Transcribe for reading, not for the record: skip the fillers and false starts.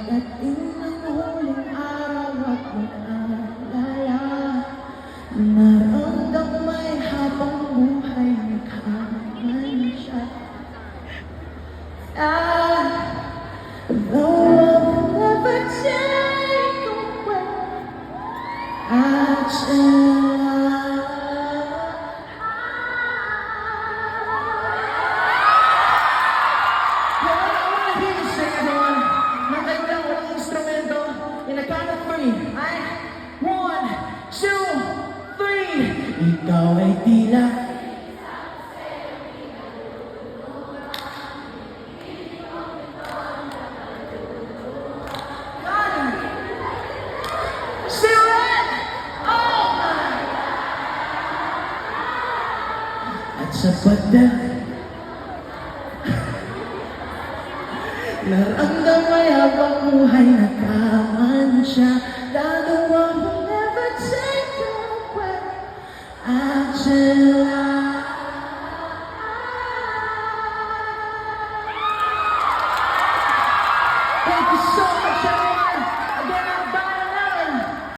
Pagdating ng huling araw at mag-alala, naramdamay habang buhay naghaman siya. Though I'll never take away ikaw ay tila at sa pagdating naramdamay habang buhay nagkaman siya. Lalo ang never take away until Thank you so